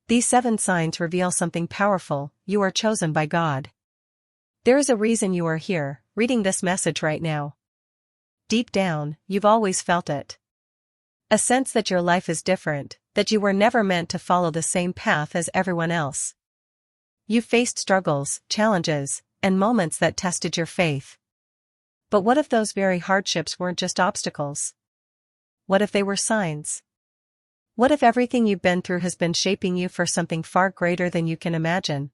These 7 signs reveal something powerful: you are chosen by God. There is a reason you are here, reading this message right now. Deep down, you've always felt it. A sense that your life is different, that you were never meant to follow the same path as everyone else. You faced struggles, challenges, and moments that tested your faith. But what if those very hardships weren't just obstacles? What if they were signs? What if everything you've been through has been shaping you for something far greater than you can imagine?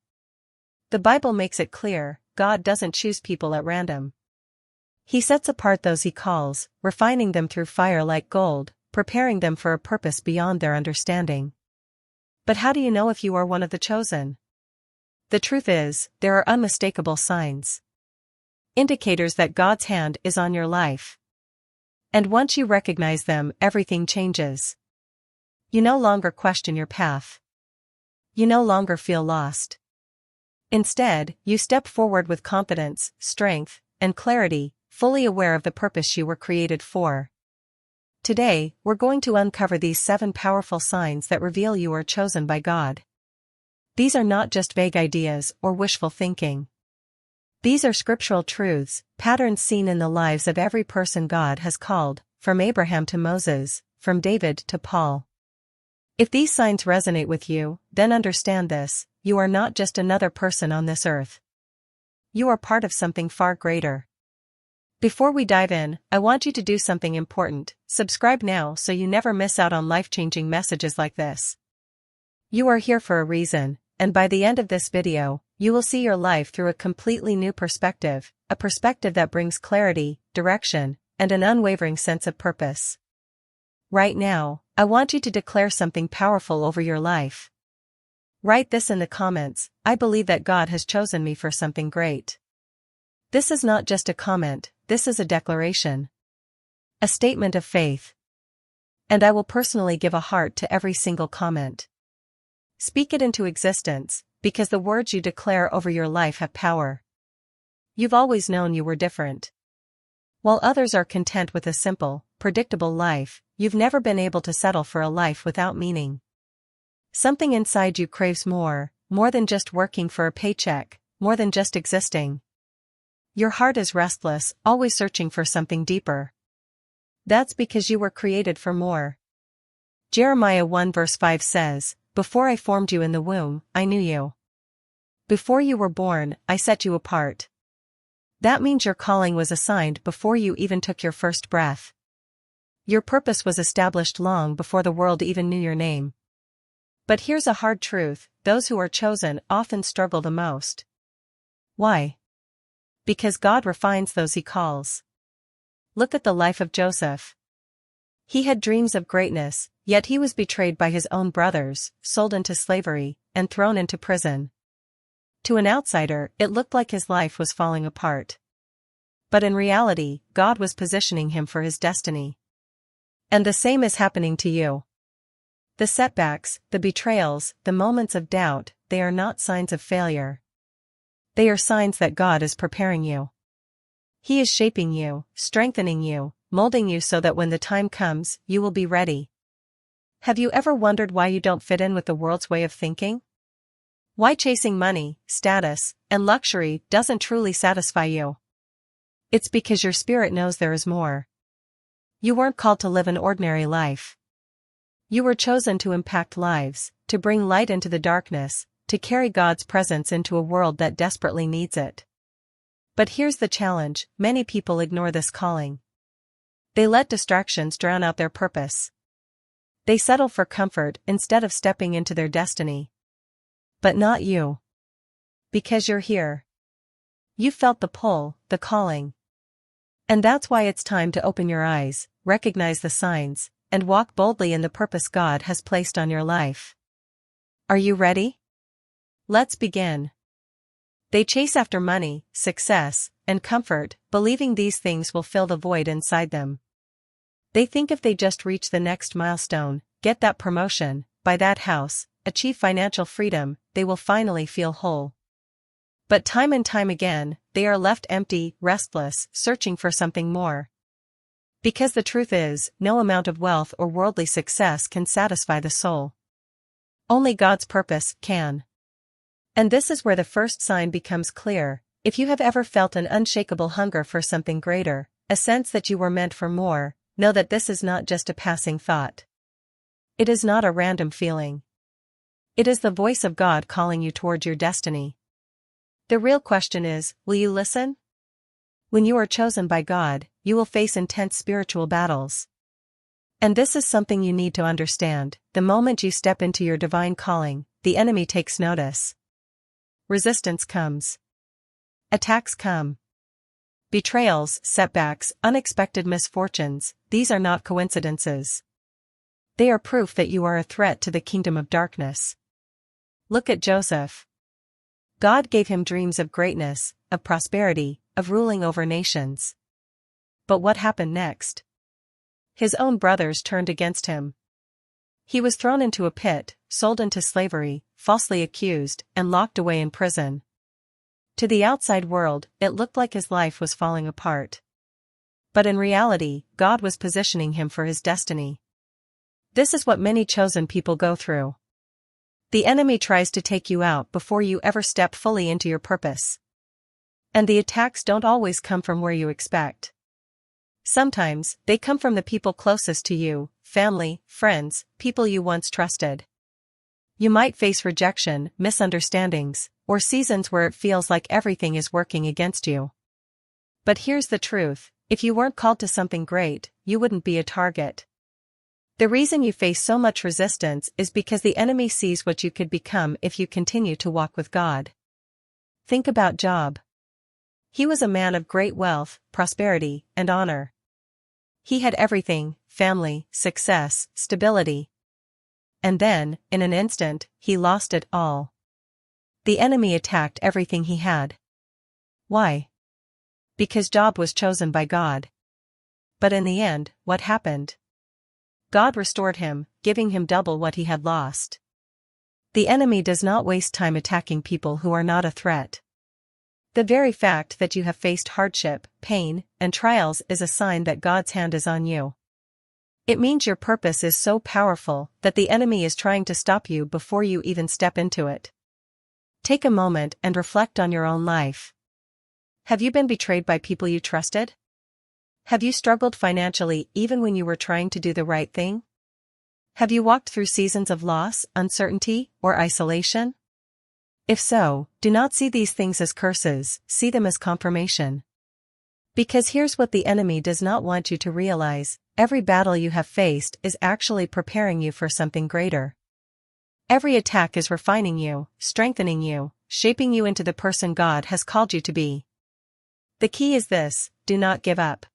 The Bible makes it clear: God doesn't choose people at random. He sets apart those He calls, refining them through fire like gold, preparing them for a purpose beyond their understanding. But how do you know if you are one of the chosen? The truth is, there are unmistakable signs. Indicators that God's hand is on your life. And once you recognize them, everything changes. You no longer question your path. You no longer feel lost. Instead, you step forward with confidence, strength, and clarity, fully aware of the purpose you were created for. Today, we're going to uncover these 7 powerful signs that reveal you are chosen by God. These are not just vague ideas or wishful thinking. These are scriptural truths, patterns seen in the lives of every person God has called, from Abraham to Moses, from David to Paul. If these signs resonate with you, then understand this: you are not just another person on this earth. You are part of something far greater. Before we dive in, I want you to do something important: subscribe now so you never miss out on life-changing messages like this. You are here for a reason, and by the end of this video, you will see your life through a completely new perspective, a perspective that brings clarity, direction, and an unwavering sense of purpose. Right now, I want you to declare something powerful over your life. Write this in the comments: I believe that God has chosen me for something great. This is not just a comment, this is a declaration. A statement of faith. And I will personally give a heart to every single comment. Speak it into existence, because the words you declare over your life have power. You've always known you were different. While others are content with a simple, predictable life, you've never been able to settle for a life without meaning. Something inside you craves more than just working for a paycheck, more than just existing. Your heart is restless, always searching for something deeper. That's because you were created for more. Jeremiah 1 verse 5 says, "Before I formed you in the womb, I knew you. Before you were born, I set you apart." That means your calling was assigned before you even took your first breath. Your purpose was established long before the world even knew your name. But here's a hard truth: those who are chosen often struggle the most. Why? Because God refines those He calls. Look at the life of Joseph. He had dreams of greatness, yet he was betrayed by his own brothers, sold into slavery, and thrown into prison. To an outsider, it looked like his life was falling apart. But in reality, God was positioning him for his destiny. And the same is happening to you. The setbacks, the betrayals, the moments of doubt, they are not signs of failure. They are signs that God is preparing you. He is shaping you, strengthening you, molding you so that when the time comes, you will be ready. Have you ever wondered why you don't fit in with the world's way of thinking? Why chasing money, status, and luxury doesn't truly satisfy you? It's because your spirit knows there is more. You weren't called to live an ordinary life. You were chosen to impact lives, to bring light into the darkness, to carry God's presence into a world that desperately needs it. But here's the challenge: many people ignore this calling. They let distractions drown out their purpose. They settle for comfort instead of stepping into their destiny. But not you. Because you're here. You felt the pull, the calling. And that's why it's time to open your eyes, recognize the signs, and walk boldly in the purpose God has placed on your life. Are you ready? Let's begin. They chase after money, success, and comfort, believing these things will fill the void inside them. They think if they just reach the next milestone, get that promotion, buy that house, achieve financial freedom, they will finally feel whole. But time and time again, they are left empty, restless, searching for something more. Because the truth is, no amount of wealth or worldly success can satisfy the soul. Only God's purpose can. And this is where the first sign becomes clear. If you have ever felt an unshakable hunger for something greater, a sense that you were meant for more, know that this is not just a passing thought. It is not a random feeling. It is the voice of God calling you toward your destiny. The real question is, will you listen? When you are chosen by God, you will face intense spiritual battles. And this is something you need to understand. The moment you step into your divine calling, the enemy takes notice. Resistance comes. Attacks come. Betrayals, setbacks, unexpected misfortunes, these are not coincidences. They are proof that you are a threat to the kingdom of darkness. Look at Joseph. God gave him dreams of greatness, of prosperity, of ruling over nations. But what happened next? His own brothers turned against him. He was thrown into a pit, sold into slavery, falsely accused, and locked away in prison. To the outside world, it looked like his life was falling apart. But in reality, God was positioning him for his destiny. This is what many chosen people go through. The enemy tries to take you out before you ever step fully into your purpose. And the attacks don't always come from where you expect. Sometimes, they come from the people closest to you, family, friends, people you once trusted. You might face rejection, misunderstandings, or seasons where it feels like everything is working against you. But here's the truth, if you weren't called to something great, you wouldn't be a target. The reason you face so much resistance is because the enemy sees what you could become if you continue to walk with God. Think about Job. He was a man of great wealth, prosperity, and honor. He had everything: family, success, stability. And then, in an instant, he lost it all. The enemy attacked everything he had. Why? Because Job was chosen by God. But in the end, what happened? God restored him, giving him double what he had lost. The enemy does not waste time attacking people who are not a threat. The very fact that you have faced hardship, pain, and trials is a sign that God's hand is on you. It means your purpose is so powerful that the enemy is trying to stop you before you even step into it. Take a moment and reflect on your own life. Have you been betrayed by people you trusted? Have you struggled financially even when you were trying to do the right thing? Have you walked through seasons of loss, uncertainty, or isolation? If so, do not see these things as curses, see them as confirmation. Because here's what the enemy does not want you to realize: every battle you have faced is actually preparing you for something greater. Every attack is refining you, strengthening you, shaping you into the person God has called you to be. The key is this: do not give up.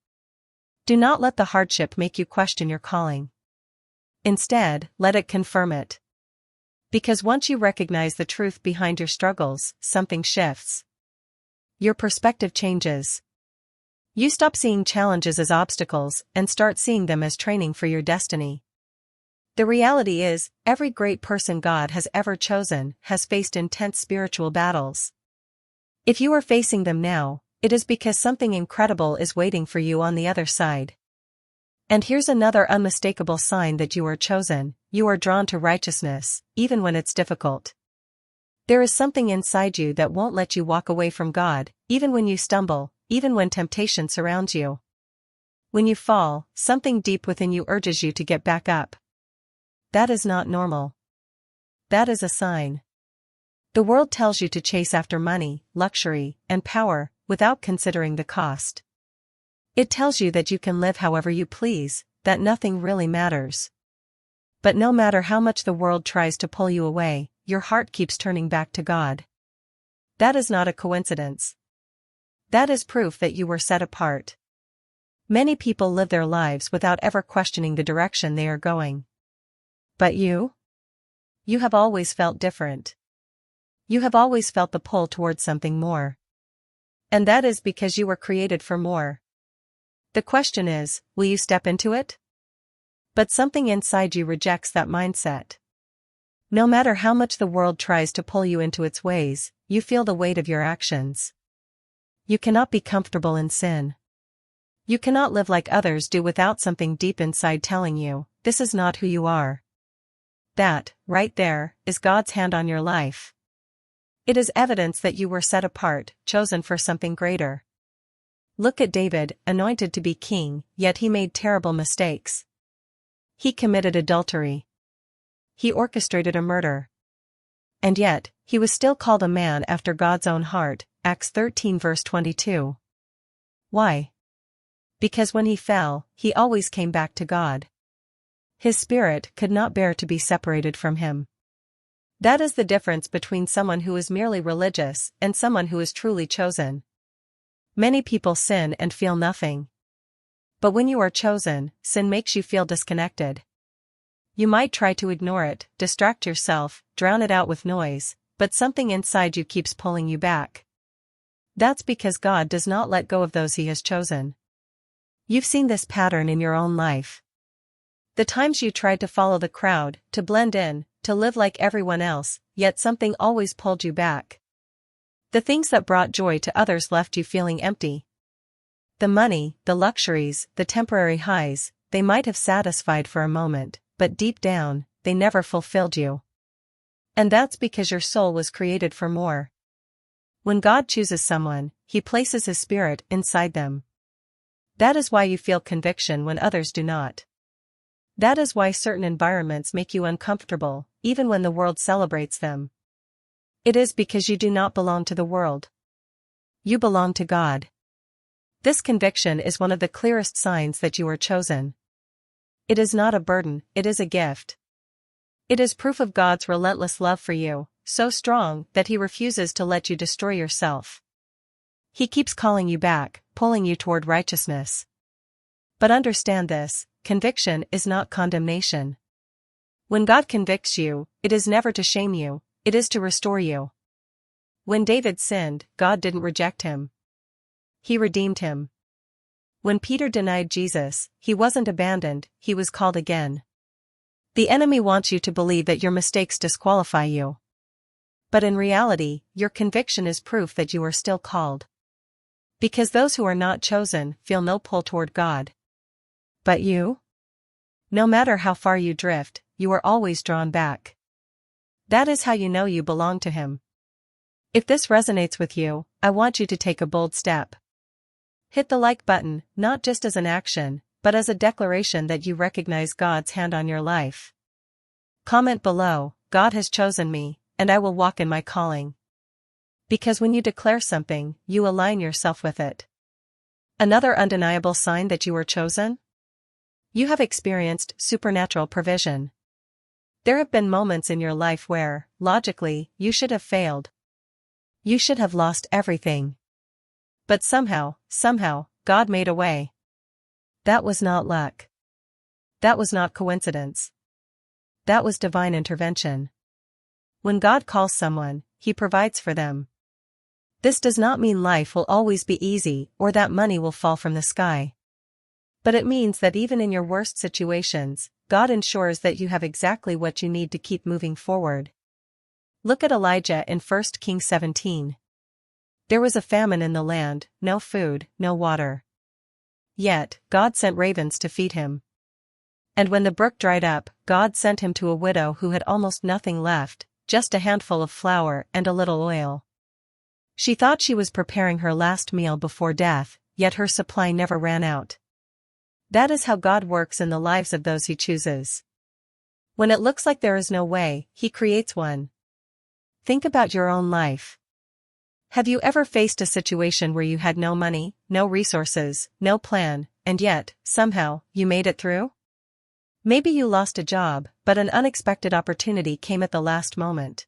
Do not let the hardship make you question your calling. Instead, let it confirm it. Because once you recognize the truth behind your struggles, something shifts. Your perspective changes. You stop seeing challenges as obstacles and start seeing them as training for your destiny. The reality is, every great person God has ever chosen has faced intense spiritual battles. If you are facing them now, it is because something incredible is waiting for you on the other side. And here's another unmistakable sign that you are chosen: you are drawn to righteousness, even when it's difficult. There is something inside you that won't let you walk away from God, even when you stumble, even when temptation surrounds you. When you fall, something deep within you urges you to get back up. That is not normal. That is a sign. The world tells you to chase after money, luxury, and power, without considering the cost. It tells you that you can live however you please, that nothing really matters. But no matter how much the world tries to pull you away, your heart keeps turning back to God. That is not a coincidence. That is proof that you were set apart. Many people live their lives without ever questioning the direction they are going. But you? You have always felt different. You have always felt the pull towards something more. And that is because you were created for more. The question is, will you step into it? But something inside you rejects that mindset. No matter how much the world tries to pull you into its ways, you feel the weight of your actions. You cannot be comfortable in sin. You cannot live like others do without something deep inside telling you, this is not who you are. That, right there, is God's hand on your life. It is evidence that you were set apart, chosen for something greater. Look at David, anointed to be king, yet he made terrible mistakes. He committed adultery. He orchestrated a murder. And yet, he was still called a man after God's own heart, Acts 13 verse 22. Why? Because when he fell, he always came back to God. His spirit could not bear to be separated from him. That is the difference between someone who is merely religious and someone who is truly chosen. Many people sin and feel nothing. But when you are chosen, sin makes you feel disconnected. You might try to ignore it, distract yourself, drown it out with noise, but something inside you keeps pulling you back. That's because God does not let go of those He has chosen. You've seen this pattern in your own life. The times you tried to follow the crowd, to blend in, to live like everyone else, yet something always pulled you back. The things that brought joy to others left you feeling empty. The money, the luxuries, the temporary highs, they might have satisfied for a moment, but deep down, they never fulfilled you. And that's because your soul was created for more. When God chooses someone, He places His Spirit inside them. That is why you feel conviction when others do not. That is why certain environments make you uncomfortable, even when the world celebrates them. It is because you do not belong to the world. You belong to God. This conviction is one of the clearest signs that you are chosen. It is not a burden, it is a gift. It is proof of God's relentless love for you, so strong that He refuses to let you destroy yourself. He keeps calling you back, pulling you toward righteousness. But understand this, conviction is not condemnation. When God convicts you, it is never to shame you, it is to restore you. When David sinned, God didn't reject him. He redeemed him. When Peter denied Jesus, he wasn't abandoned, he was called again. The enemy wants you to believe that your mistakes disqualify you. But in reality, your conviction is proof that you are still called. Because those who are not chosen feel no pull toward God. But you? No matter how far you drift, you are always drawn back. That is how you know you belong to Him. If this resonates with you, I want you to take a bold step. Hit the like button, not just as an action, but as a declaration that you recognize God's hand on your life. Comment below, God has chosen me, and I will walk in my calling. Because when you declare something, you align yourself with it. Another undeniable sign that you are chosen? You have experienced supernatural provision. There have been moments in your life where, logically, you should have failed. You should have lost everything. But somehow, God made a way. That was not luck. That was not coincidence. That was divine intervention. When God calls someone, He provides for them. This does not mean life will always be easy or that money will fall from the sky. But it means that even in your worst situations, God ensures that you have exactly what you need to keep moving forward. Look at Elijah in 1 Kings 17. There was a famine in the land, no food, no water. Yet, God sent ravens to feed him. And when the brook dried up, God sent him to a widow who had almost nothing left, just a handful of flour and a little oil. She thought she was preparing her last meal before death, yet her supply never ran out. That is how God works in the lives of those He chooses. When it looks like there is no way, He creates one. Think about your own life. Have you ever faced a situation where you had no money, no resources, no plan, and yet, somehow, you made it through? Maybe you lost a job, but an unexpected opportunity came at the last moment.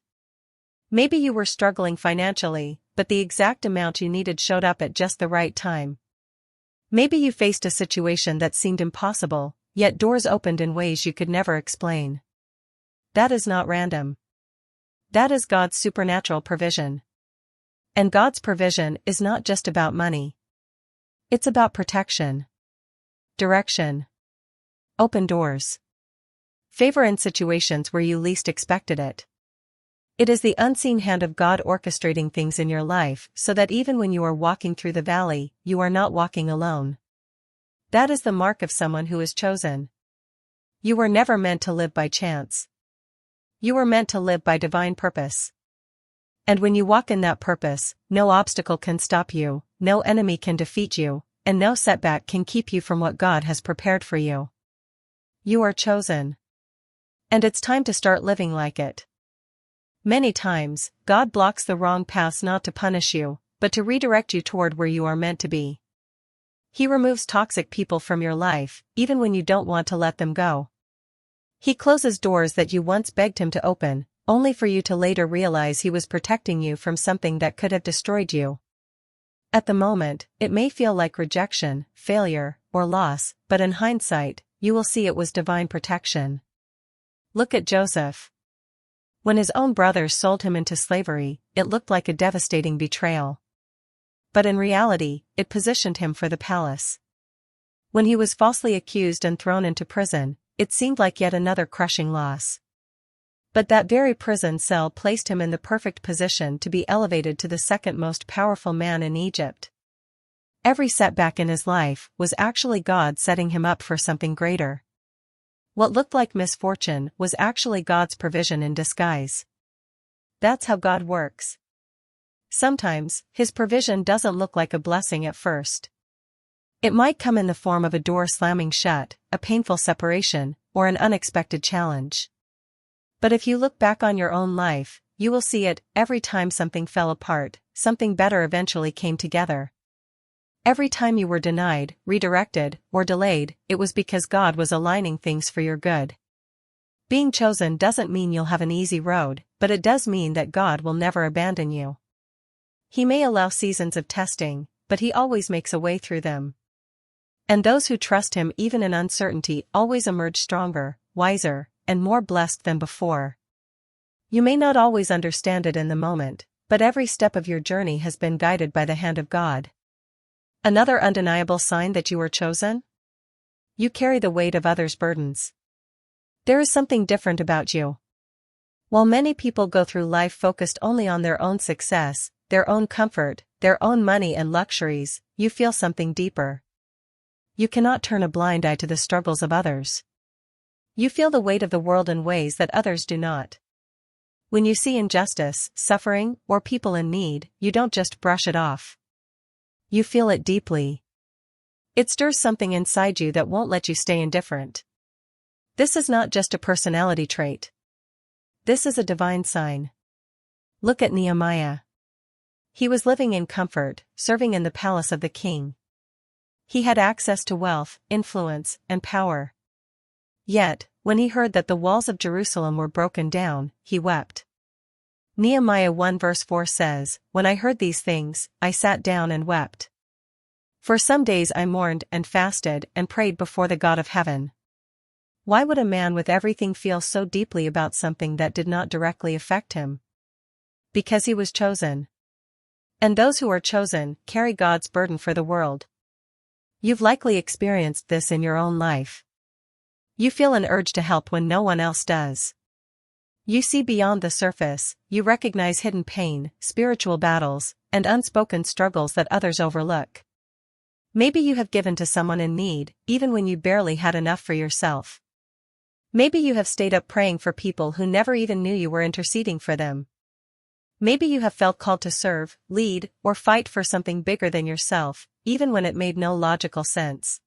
Maybe you were struggling financially, but the exact amount you needed showed up at just the right time. Maybe you faced a situation that seemed impossible, yet doors opened in ways you could never explain. That is not random. That is God's supernatural provision. And God's provision is not just about money. It's about protection, direction, open doors, favor in situations where you least expected it. It is the unseen hand of God orchestrating things in your life so that even when you are walking through the valley, you are not walking alone. That is the mark of someone who is chosen. You were never meant to live by chance. You were meant to live by divine purpose. And when you walk in that purpose, no obstacle can stop you, no enemy can defeat you, and no setback can keep you from what God has prepared for you. You are chosen. And it's time to start living like it. Many times, God blocks the wrong paths not to punish you, but to redirect you toward where you are meant to be. He removes toxic people from your life, even when you don't want to let them go. He closes doors that you once begged him to open, only for you to later realize he was protecting you from something that could have destroyed you. At the moment, it may feel like rejection, failure, or loss, but in hindsight, you will see it was divine protection. Look at Joseph. When his own brothers sold him into slavery, it looked like a devastating betrayal. But in reality, it positioned him for the palace. When he was falsely accused and thrown into prison, it seemed like yet another crushing loss. But that very prison cell placed him in the perfect position to be elevated to the second most powerful man in Egypt. Every setback in his life was actually God setting him up for something greater. What looked like misfortune was actually God's provision in disguise. That's how God works. Sometimes, his provision doesn't look like a blessing at first. It might come in the form of a door slamming shut, a painful separation, or an unexpected challenge. But if you look back on your own life, you will see it, every time something fell apart, something better eventually came together. Every time you were denied, redirected, or delayed, it was because God was aligning things for your good. Being chosen doesn't mean you'll have an easy road, but it does mean that God will never abandon you. He may allow seasons of testing, but he always makes a way through them. And those who trust him even in uncertainty always emerge stronger, wiser, and more blessed than before. You may not always understand it in the moment, but every step of your journey has been guided by the hand of God. Another undeniable sign that you are chosen? You carry the weight of others' burdens. There is something different about you. While many people go through life focused only on their own success, their own comfort, their own money and luxuries, you feel something deeper. You cannot turn a blind eye to the struggles of others. You feel the weight of the world in ways that others do not. When you see injustice, suffering, or people in need, you don't just brush it off. You feel it deeply. It stirs something inside you that won't let you stay indifferent. This is not just a personality trait. This is a divine sign. Look at Nehemiah. He was living in comfort, serving in the palace of the king. He had access to wealth, influence, and power. Yet, when he heard that the walls of Jerusalem were broken down, he wept. Nehemiah 1 verse 4 says, "When I heard these things, I sat down and wept. For some days I mourned and fasted and prayed before the God of heaven." Why would a man with everything feel so deeply about something that did not directly affect him? Because he was chosen. And those who are chosen carry God's burden for the world. You've likely experienced this in your own life. You feel an urge to help when no one else does. You see beyond the surface, you recognize hidden pain, spiritual battles, and unspoken struggles that others overlook. Maybe you have given to someone in need, even when you barely had enough for yourself. Maybe you have stayed up praying for people who never even knew you were interceding for them. Maybe you have felt called to serve, lead, or fight for something bigger than yourself, even when it made no logical sense.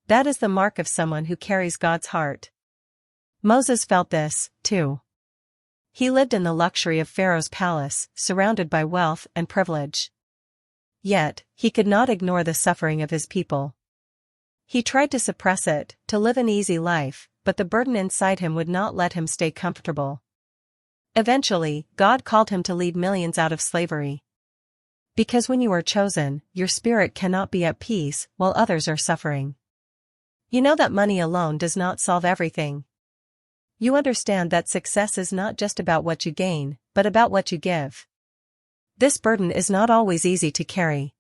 That is the mark of someone who carries God's heart. Moses felt this, too. He lived in the luxury of Pharaoh's palace, surrounded by wealth and privilege. Yet, he could not ignore the suffering of his people. He tried to suppress it, to live an easy life, but the burden inside him would not let him stay comfortable. Eventually, God called him to lead millions out of slavery. Because when you are chosen, your spirit cannot be at peace while others are suffering. You know that money alone does not solve everything. You understand that success is not just about what you gain, but about what you give. This burden is not always easy to carry.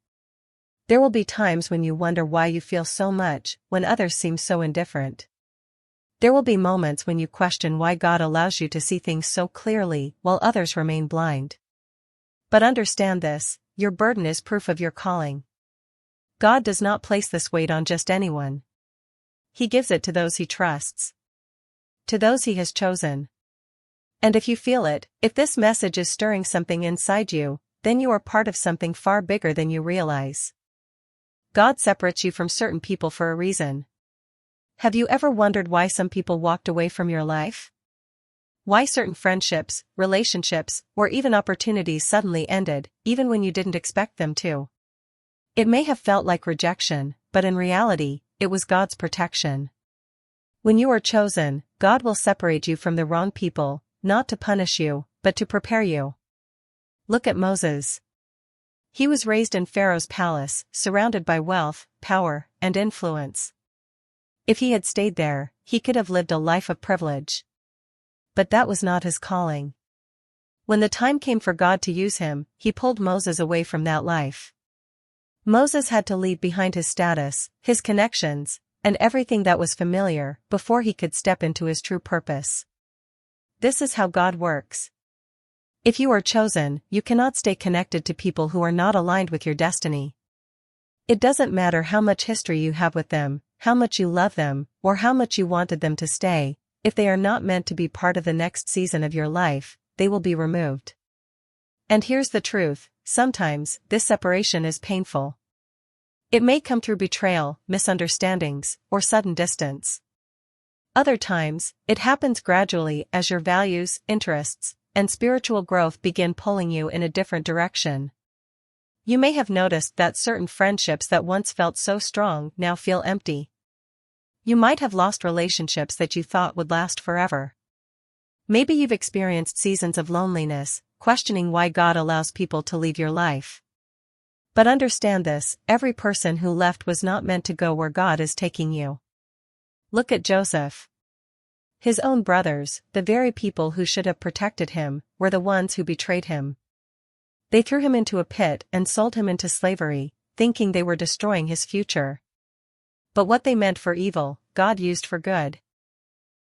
There will be times when you wonder why you feel so much, when others seem so indifferent. There will be moments when you question why God allows you to see things so clearly while others remain blind. But understand this, your burden is proof of your calling. God does not place this weight on just anyone. He gives it to those he trusts. To those he has chosen. And if you feel it, if this message is stirring something inside you, then you are part of something far bigger than you realize. God separates you from certain people for a reason. Have you ever wondered why some people walked away from your life? Why certain friendships, relationships, or even opportunities suddenly ended, even when you didn't expect them to? It may have felt like rejection, but in reality, it was God's protection. When you are chosen, God will separate you from the wrong people, not to punish you, but to prepare you. Look at Moses. He was raised in Pharaoh's palace, surrounded by wealth, power, and influence. If he had stayed there, he could have lived a life of privilege. But that was not his calling. When the time came for God to use him, he pulled Moses away from that life. Moses had to leave behind his status, his connections, and everything that was familiar, before he could step into his true purpose. This is how God works. If you are chosen, you cannot stay connected to people who are not aligned with your destiny. It doesn't matter how much history you have with them, how much you love them, or how much you wanted them to stay, if they are not meant to be part of the next season of your life, they will be removed. And here's the truth, sometimes, this separation is painful. It may come through betrayal, misunderstandings, or sudden distance. Other times, it happens gradually as your values, interests, and spiritual growth begin pulling you in a different direction. You may have noticed that certain friendships that once felt so strong now feel empty. You might have lost relationships that you thought would last forever. Maybe you've experienced seasons of loneliness, questioning why God allows people to leave your life. But understand this, every person who left was not meant to go where God is taking you. Look at Joseph. His own brothers, the very people who should have protected him, were the ones who betrayed him. They threw him into a pit and sold him into slavery, thinking they were destroying his future. But what they meant for evil, God used for good.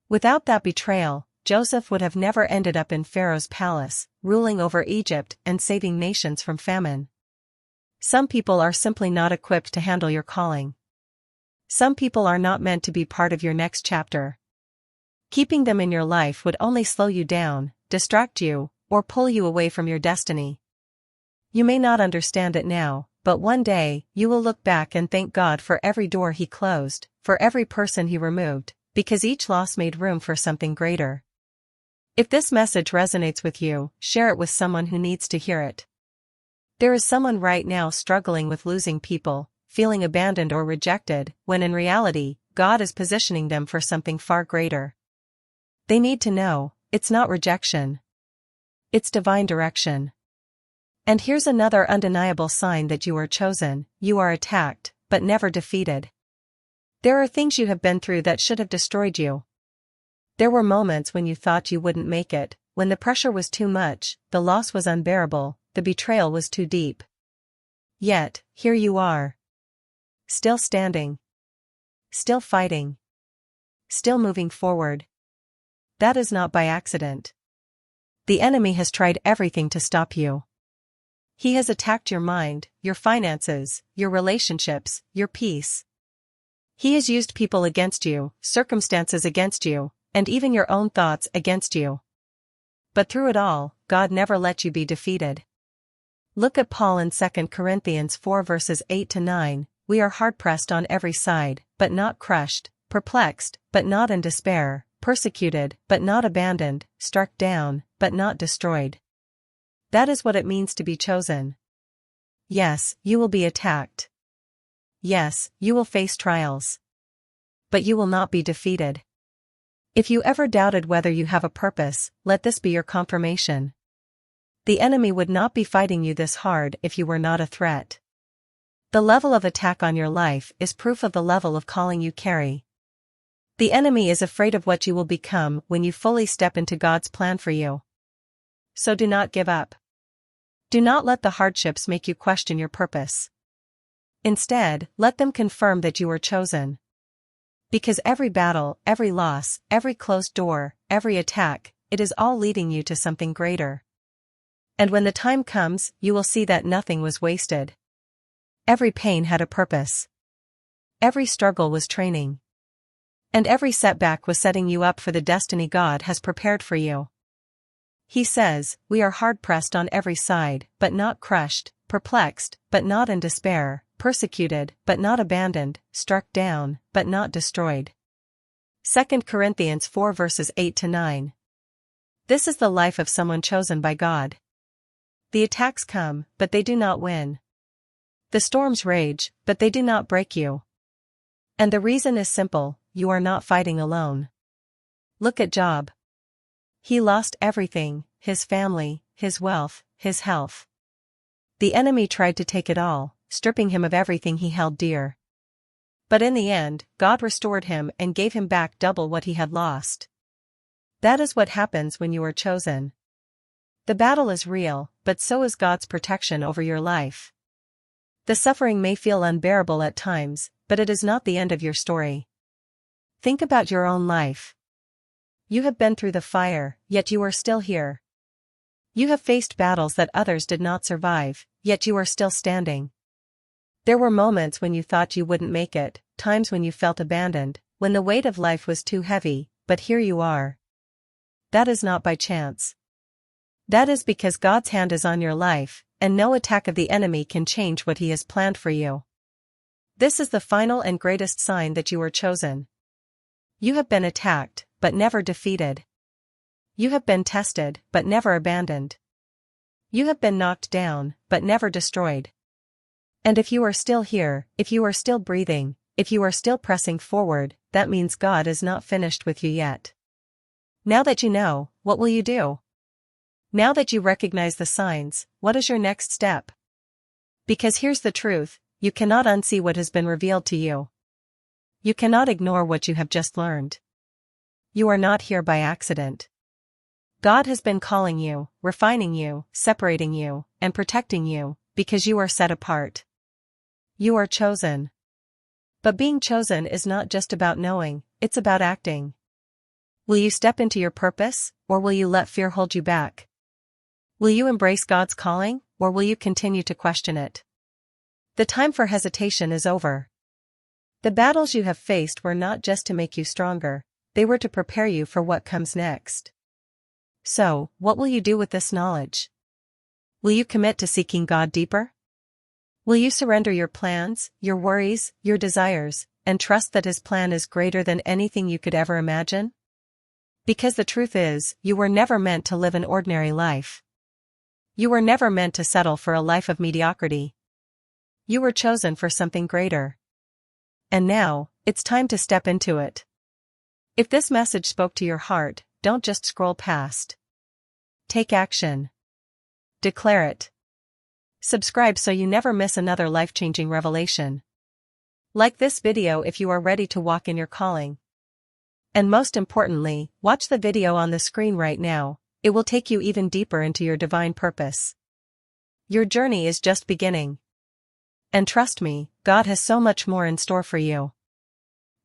Without that betrayal, Joseph would have never ended up in Pharaoh's palace, ruling over Egypt and saving nations from famine. Some people are simply not equipped to handle your calling. Some people are not meant to be part of your next chapter. Keeping them in your life would only slow you down, distract you, or pull you away from your destiny. You may not understand it now, but one day, you will look back and thank God for every door He closed, for every person He removed, because each loss made room for something greater. If this message resonates with you, share it with someone who needs to hear it. There is someone right now struggling with losing people, feeling abandoned or rejected, when in reality, God is positioning them for something far greater. They need to know, it's not rejection. It's divine direction. And here's another undeniable sign that you are chosen: you are attacked, but never defeated. There are things you have been through that should have destroyed you. There were moments when you thought you wouldn't make it, when the pressure was too much, the loss was unbearable, the betrayal was too deep. Yet, here you are. Still standing. Still fighting. Still moving forward. That is not by accident. The enemy has tried everything to stop you. He has attacked your mind, your finances, your relationships, your peace. He has used people against you, circumstances against you, and even your own thoughts against you. But through it all, God never let you be defeated. Look at Paul in 2 Corinthians 4 verses 8 to 9, "We are hard-pressed on every side, but not crushed, perplexed, but not in despair, persecuted, but not abandoned, struck down, but not destroyed." That is what it means to be chosen. Yes, you will be attacked. Yes, you will face trials. But you will not be defeated. If you ever doubted whether you have a purpose, let this be your confirmation. The enemy would not be fighting you this hard if you were not a threat. The level of attack on your life is proof of the level of calling you carry. The enemy is afraid of what you will become when you fully step into God's plan for you. So do not give up. Do not let the hardships make you question your purpose. Instead, let them confirm that you are chosen. Because every battle, every loss, every closed door, every attack, it is all leading you to something greater. And when the time comes, you will see that nothing was wasted. Every pain had a purpose. Every struggle was training. And every setback was setting you up for the destiny God has prepared for you. He says, we are hard-pressed on every side, but not crushed, perplexed, but not in despair, persecuted, but not abandoned, struck down, but not destroyed. 2 Corinthians 4 verses 8-9. This is the life of someone chosen by God. The attacks come, but they do not win. The storms rage, but they do not break you. And the reason is simple, you are not fighting alone. Look at Job. He lost everything, his family, his wealth, his health. The enemy tried to take it all, stripping him of everything he held dear. But in the end, God restored him and gave him back double what he had lost. That is what happens when you are chosen. The battle is real, but so is God's protection over your life. The suffering may feel unbearable at times, but it is not the end of your story. Think about your own life. You have been through the fire, yet you are still here. You have faced battles that others did not survive, yet you are still standing. There were moments when you thought you wouldn't make it, times when you felt abandoned, when the weight of life was too heavy, but here you are. That is not by chance. That is because God's hand is on your life, and no attack of the enemy can change what He has planned for you. This is the final and greatest sign that you are chosen. You have been attacked, but never defeated. You have been tested, but never abandoned. You have been knocked down, but never destroyed. And if you are still here, if you are still breathing, if you are still pressing forward, that means God is not finished with you yet. Now that you know, what will you do? Now that you recognize the signs, what is your next step? Because here's the truth, you cannot unsee what has been revealed to you. You cannot ignore what you have just learned. You are not here by accident. God has been calling you, refining you, separating you, and protecting you, because you are set apart. You are chosen. But being chosen is not just about knowing, it's about acting. Will you step into your purpose, or will you let fear hold you back? Will you embrace God's calling, or will you continue to question it? The time for hesitation is over. The battles you have faced were not just to make you stronger, they were to prepare you for what comes next. So, what will you do with this knowledge? Will you commit to seeking God deeper? Will you surrender your plans, your worries, your desires, and trust that His plan is greater than anything you could ever imagine? Because the truth is, you were never meant to live an ordinary life. You were never meant to settle for a life of mediocrity. You were chosen for something greater. And now, it's time to step into it. If this message spoke to your heart, don't just scroll past. Take action. Declare it. Subscribe so you never miss another life-changing revelation. Like this video if you are ready to walk in your calling. And most importantly, watch the video on the screen right now, it will take you even deeper into your divine purpose. Your journey is just beginning. And trust me, God has so much more in store for you.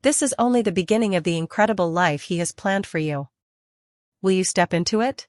This is only the beginning of the incredible life He has planned for you. Will you step into it?